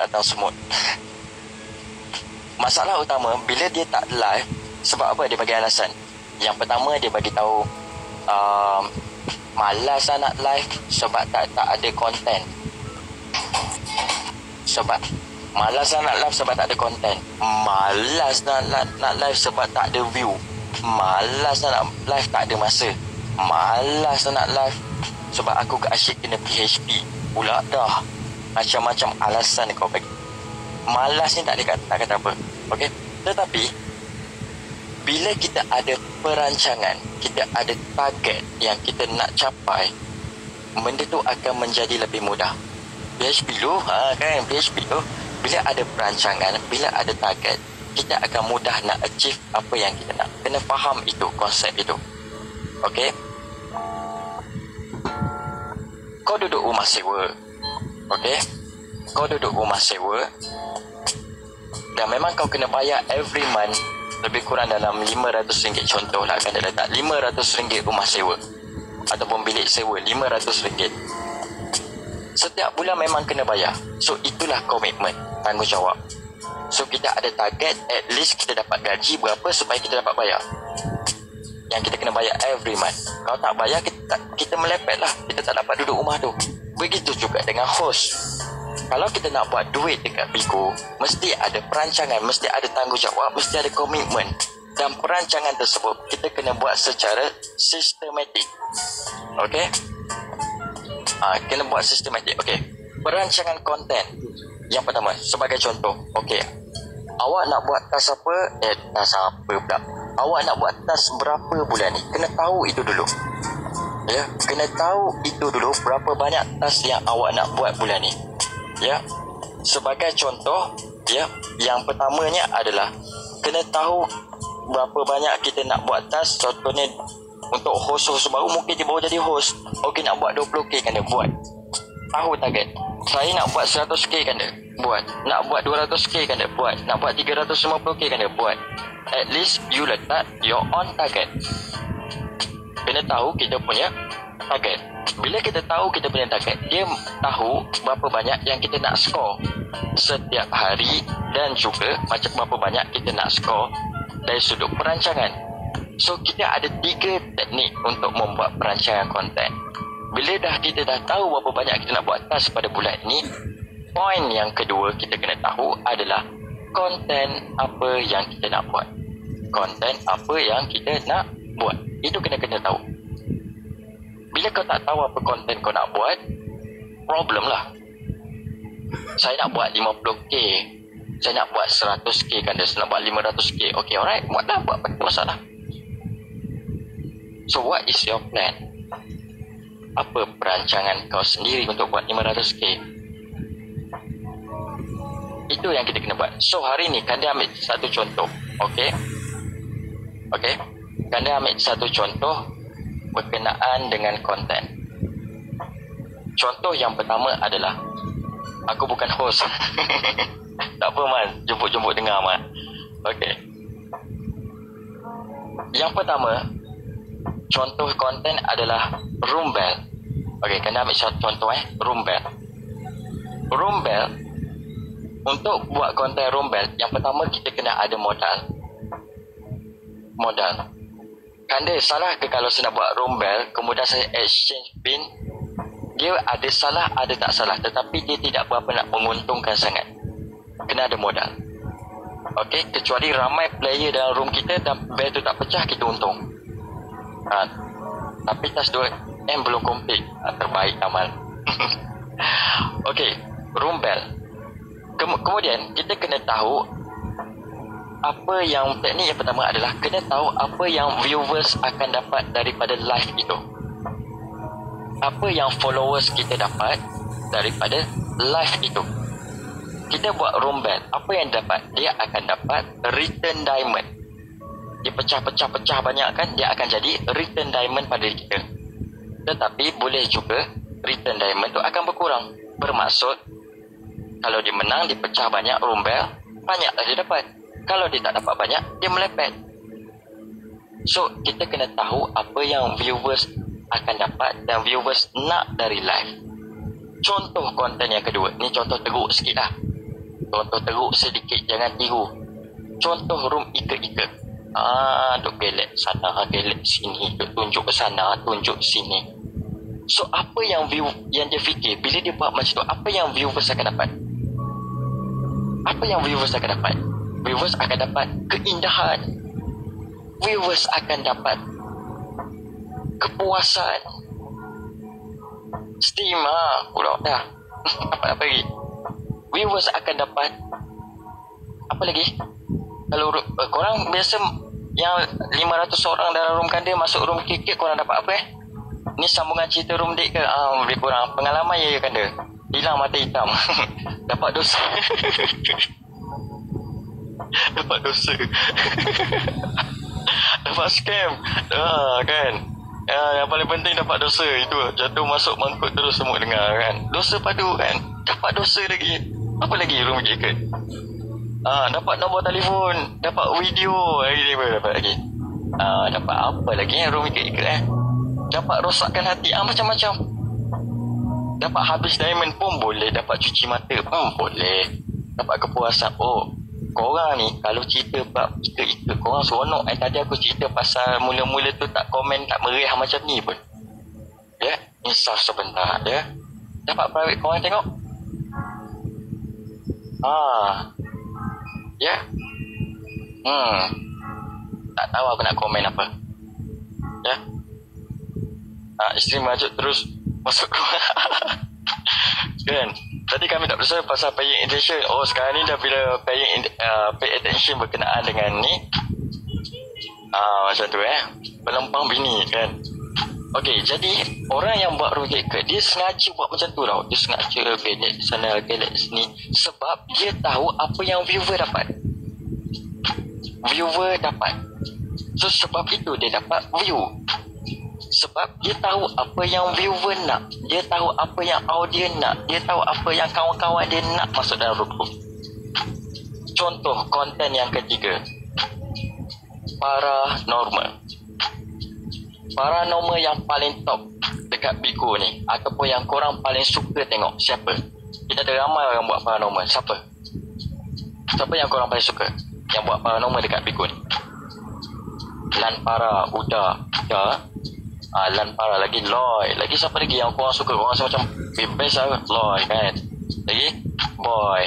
atau semut. Masalah utama bila dia tak live, sebab apa dia bagi alasan? Yang pertama dia bagi tahu malas lah nak live sebab tak ada konten. Sebab malas lah nak live sebab tak ada konten. Malas nak live sebab tak ada view. Malas lah nak live tak ada masa. Malas lah nak live sebab aku asyik kena PHP. Pula dah. Macam-macam alasan kau bagi. Malas ni tak kata apa. Okey. Tetapi bila kita ada perancangan, kita ada target yang kita nak capai, benda tu akan menjadi lebih mudah. PHP tu, PHP tu, bila ada perancangan, bila ada target, kita akan mudah nak achieve apa yang kita nak. Kena faham itu, konsep itu. Okey? Kau duduk rumah sewa. Okey? Kau duduk rumah sewa dan memang kau kena bayar every month lebih kurang dalam RM500. Contohlah kan dia letak RM500 rumah sewa ataupun bilik sewa RM500. Setiap bulan memang kena bayar. So itulah komitmen, tanggungjawab. So kita ada target, at least kita dapat gaji berapa supaya kita dapat bayar. Yang kita kena bayar every month. Kalau tak bayar, kita melepet lah. Kita tak dapat duduk rumah tu. Begitu juga dengan host. Kalau kita nak buat duit dekat Bigo, mesti ada perancangan, mesti ada tanggungjawab, mesti ada komitmen. Dan perancangan tersebut kita kena buat secara sistematik. Okey? Kena buat sistematik. Okey. Perancangan konten. Yang pertama, sebagai contoh. Okey. Awak nak buat task apa? Task apa pula? Awak nak buat task berapa bulan ni? Kena tahu itu dulu. Ya, kena tahu itu dulu berapa banyak task yang awak nak buat bulan ni. Ya. Sebagai contoh, ya, yang pertamanya adalah kena tahu berapa banyak kita nak buat task. Contohnya untuk host baru, mungkin dia baru jadi host. Okey, nak buat 20k kan dia buat. Tahu target. Saya nak buat 100k kan dia buat. Nak buat 200k kan dia buat. Nak buat 350k kan dia buat. At least you letak your own target. Kena tahu kita punya target. Bila kita tahu kita punya target, dia tahu berapa banyak yang kita nak score setiap hari dan juga macam berapa banyak kita nak score dari sudut perancangan. So kita ada 3 teknik untuk membuat perancangan konten. Bila kita dah tahu berapa banyak kita nak buat task pada bulan ni, poin yang kedua kita kena tahu adalah konten apa yang kita nak buat. Konten apa yang kita nak buat. Itu kena tahu. Bila kau tak tahu apa konten kau nak buat, problem lah. Saya nak buat 50k, saya nak buat 100k kan dia, saya nak buat 500k. Okay, alright, buatlah, buat, tak masalah. So what is your plan? Apa perancangan kau sendiri untuk buat 500k? Itu yang kita kena buat. So hari ni Kanda ambil satu contoh. Okay, Kanda ambil satu contoh berkenaan dengan konten. Contoh yang pertama adalah, aku bukan host. Tak apa Man, jemput dengar Man. Okay. Yang pertama, contoh konten adalah room bell. Okay, kena ambil satu contoh room bell. Room bell, untuk buat konten room bell, yang pertama kita kena ada modal. Kanda salah ke kalau saya nak buat room bell, kemudian saya exchange pin? Dia ada salah, ada tak salah, tetapi dia tidak berapa nak menguntungkan sangat. Kena ada modal. Okey, kecuali ramai player dalam room kita dan bell tu tak pecah, kita untung. Tapi task 2M belum complete. Terbaik amal. Okey, room bell. Kemudian kita kena tahu apa yang, teknik yang pertama adalah kena tahu apa yang viewers akan dapat daripada live itu. Apa yang followers kita dapat daripada live itu. Kita buat room bell, apa yang dapat? Dia akan dapat return diamond. Dia pecah banyak kan, dia akan jadi return diamond pada diri kita. Tetapi boleh juga return diamond tu akan berkurang. Bermaksud kalau dia menang, dia pecah banyak room bell, banyaklah dia dapat. Kalau dia tak dapat banyak, dia melepet. So kita kena tahu apa yang viewers akan dapat dan viewers nak dari live. Contoh konten yang kedua, ni contoh teruk sikit lah. Contoh teruk sedikit, jangan tiru. Contoh room ikat-ikat. Duk gelek sana, gelek sini, duk tunjuk ke sana, tunjuk sini. So apa yang yang dia fikir bila dia buat macam tu, apa yang viewers akan dapat? Apa yang viewers akan dapat? Viewers akan dapat keindahan. Viewers akan dapat kepuasan. Steam pula dah. Apa lagi? Viewers akan dapat apa lagi? Kalau korang biasa yang 500 orang dalam room kanda masuk room kikik, korang dapat apa Ni sambungan cerita room date ke? Lebih kurang pengalaman ya kanda. Hilang mata hitam. Dapat dosa. Dapat dosa. Dapat scam. Kan? Yang paling penting dapat dosa. Itu jatuh masuk mangkuk terus semua dengar kan. Dosa padu kan. Dapat dosa lagi. Apa lagi room jacket? Dapat nombor telefon. Dapat video. Dapat lagi. Dapat apa lagi room jacket Dapat rosakkan hati. Macam-macam. Dapat habis diamond pun boleh. Dapat cuci mata pun boleh. Dapat kepuasan. Korang ni kalau cerita bab ikat-ikat, korang seronok. Tadi aku cerita pasal mula-mula tu tak komen, tak meriah macam ni pun. Ya, insaf sebentar ya. Dapat private korang tengok. Ya. Tak tahu aku nak komen apa. Ya. Isteri majuk terus masuk keluar. Kan? Tadi kami tak bersama pasal paying attention. Sekarang ni dah bila pay attention berkenaan dengan ni. Macam tu pelempang bini kan. Okey, jadi orang yang buat rojek ke, dia sengaja buat macam tu tau. Dia sengaja gelek sana, gelek sini. Sebab dia tahu apa yang viewer dapat. Viewer dapat. So sebab itu dia dapat view. Sebab dia tahu apa yang viewer nak. Dia tahu apa yang audience nak. Dia tahu apa yang kawan-kawan dia nak masuk dalam grup. Contoh konten yang ketiga. Paranormal. Paranormal yang paling top dekat Bigo ni, ataupun yang korang paling suka tengok, siapa? Kita ada ramai orang buat paranormal. Siapa yang korang paling suka yang buat paranormal dekat Bigo ni? Lan Para, Uda, Lan Para lagi, Loy. Lagi siapa lagi yang korang suka? Korang rasa macam best lah. Loy kan. Lagi Boy,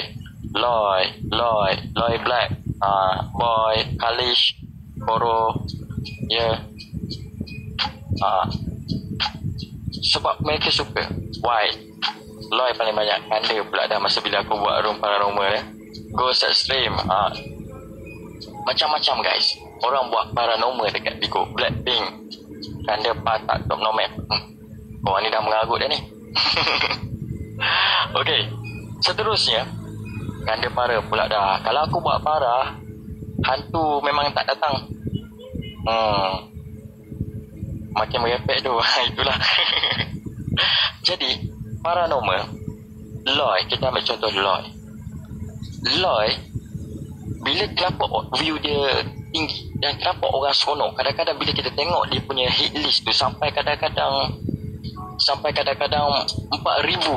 Loy Black, Boy, Kalish, Koro. Sebab mereka suka. Why? Loy paling banyak. Kanda pula dah masa bila aku buat room paranormal Ghost Extreme. Macam-macam guys. Orang buat paranormal dekat Bigo. Blackpink. Kanda tak top nomad. Korang ni dah mengarut dah ni. Okay. Seterusnya, Kanda para pula dah. Kalau aku buat para, hantu memang tak datang. Makin merepek tu. Itulah. Jadi paranormal, Loy, kita ambil contoh Loy, bila kelapa view dia tinggi dan kelapa orang seronok, kadang-kadang bila kita tengok dia punya hit list tu sampai kadang-kadang 4,000,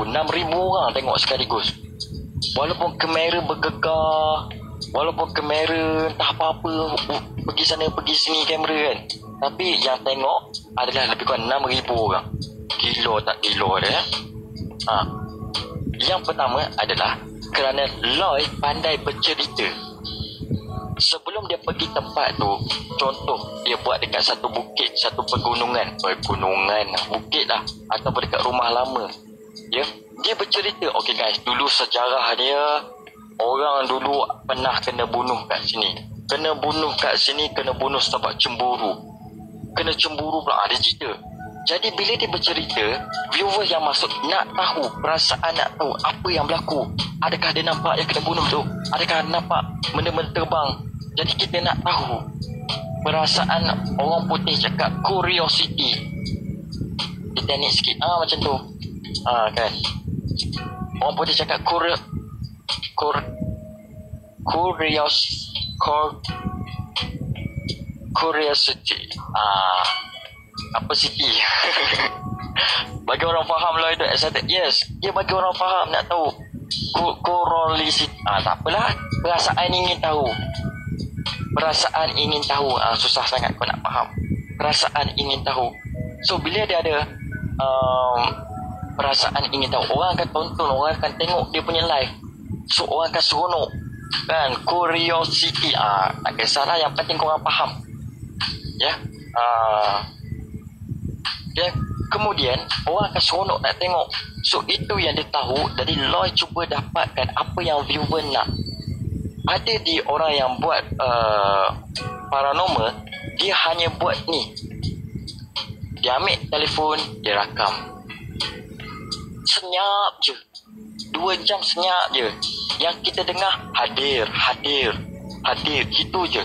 6,000 orang tengok sekaligus. Walaupun kamera bergegar, walaupun kamera entah apa-apa pergi sana pergi sini kamera kan, tapi yang tengok adalah lebih kurang 6,000 orang. Gila tak gila dia. Yang pertama adalah kerana Loy pandai bercerita. Sebelum dia pergi tempat tu, contoh dia buat dekat satu bukit, satu pegunungan, bukit lah, ataupun dekat rumah lama, dia bercerita, okay guys, dulu sejarah dia, orang dulu pernah kena bunuh kat sini, kena bunuh sebab cemburu, pula dia cerita. Jadi bila dia bercerita, viewer yang masuk nak tahu, perasaan nak tahu apa yang berlaku. Adakah dia nampak yang kena bunuh tu? Adakah nampak benda-benda terbang? Jadi kita nak tahu perasaan orang putih cakap curiosity. Dia teknik sikit macam tu. Kan. Orang putih cakap curiosity. Apa city? Bagi orang faham lah itu excited. Yes, dia bagi orang faham nak tahu Korelasi. Tak apalah. Perasaan ingin tahu. Susah sangat kau nak faham. Perasaan ingin tahu. So bila dia ada perasaan ingin tahu, orang akan tonton, orang akan tengok dia punya live. So orang akan seronok kan, curiosity. Tak kisahlah, yang penting korang faham. Ya. Kemudian orang akan seronok nak tengok. So itu yang dia tahu. Jadi Lloyd cuba dapatkan apa yang viewer nak. Ada di orang yang buat paranormal, dia hanya buat ni. Dia ambil telefon, dia rakam. Senyap je. 2 jam senyap je. Yang kita dengar hadir. Itu je.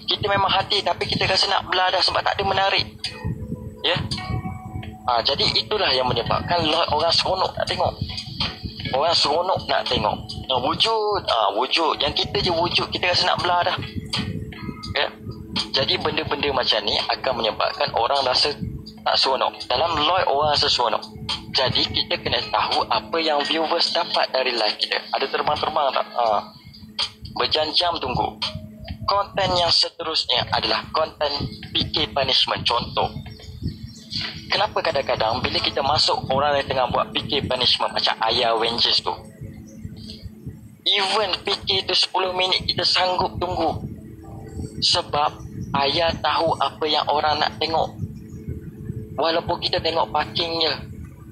Kita memang hadir, tapi kita rasa nak belah dah sebab tak ada menarik. Ya. Jadi itulah yang menyebabkan orang seronok nak tengok. Wujud. Yang kita je wujud, kita rasa nak belah dah. Ya. Jadi benda-benda macam ni akan menyebabkan orang rasa tak seronok. Dalam Lloyd orang rasa seronok. Jadi kita kena tahu apa yang viewers dapat dari live kita. Ada terbang-terbang tak? Berjam-jam tunggu. Konten yang seterusnya adalah konten PK punishment. Contoh, kenapa kadang-kadang bila kita masuk orang yang tengah buat PK punishment macam Ayah Avengers tu, even PK tu 10 minit kita sanggup tunggu. Sebab Ayah tahu apa yang orang nak tengok. Walaupun kita tengok parking je,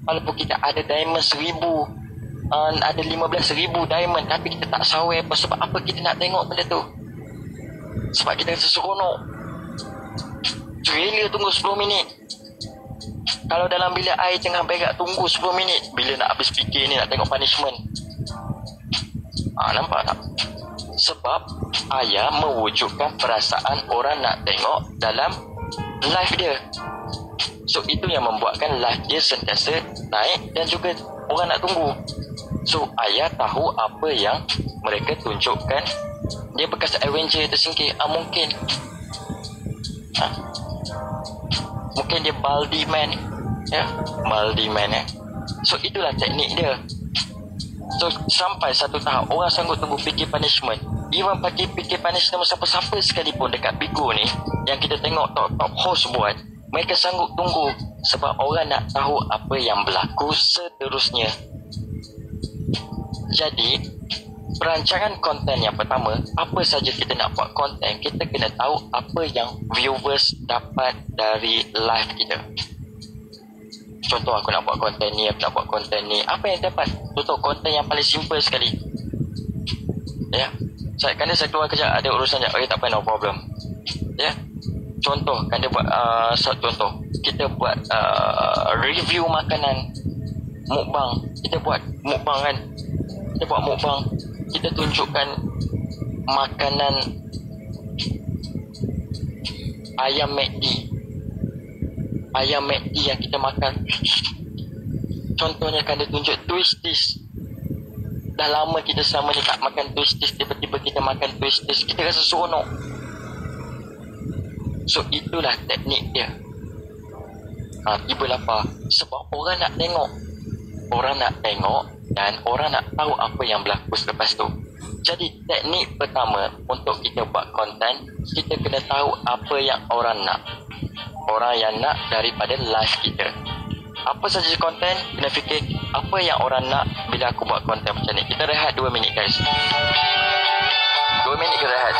walaupun kita ada diamond 1000, ada 15,000 diamond, tapi kita tak sawer apa. Sebab apa kita nak tengok benda tu? Sebab kita rasa seronok. Trailer tunggu 10 minit. Kalau dalam bilik air tengah berak tunggu 10 minit, bila nak habis fikir ni nak tengok punishment. Nampak tak? Sebab Ayah mewujudkan perasaan orang nak tengok dalam live dia. So itu yang membuatkan live dia sentiasa naik dan juga orang nak tunggu. So Ayah tahu apa yang mereka tunjukkan. Dia bekas Avenger tersingkir. Mungkin mungkin dia Baldy Man. Ya, Baldy Man. So itulah teknik dia. So sampai satu tahap orang sanggup tunggu PK punishment. Even pakai PK punishment siapa-siapa sekalipun dekat Bigo ni, yang kita tengok top host buat, mereka sanggup tunggu. Sebab orang nak tahu apa yang berlaku seterusnya. Jadi perancangan konten yang pertama, apa saja kita nak buat konten, kita kena tahu apa yang viewers dapat dari live kita. Contoh, aku nak buat konten ni, apa yang dapat? Contoh konten yang paling simple sekali. Ya. Kerana saya keluar kerja, ada urusan je. Okay, tak apa, no problem. Ya. Contoh, kan dia buat contoh, kita buat review makanan, mukbang. Kita buat mukbang kan. Kita tunjukkan makanan ayam McD yang kita makan. Contohnya kan dia tunjuk Twisties. Dah lama kita sama ni tak makan Twisties, tiba-tiba kita makan Twisties, kita rasa seronok. So itulah teknik dia. Tiba lapar. Sebab orang nak tengok. Dan orang nak tahu apa yang berlaku selepas tu. Jadi teknik pertama untuk kita buat konten, kita kena tahu apa yang orang nak. Orang yang nak daripada live kita. Apa saja konten, kena fikir apa yang orang nak bila aku buat konten macam ni. Kita rehat 2 minit guys. 2 minit kita rehat.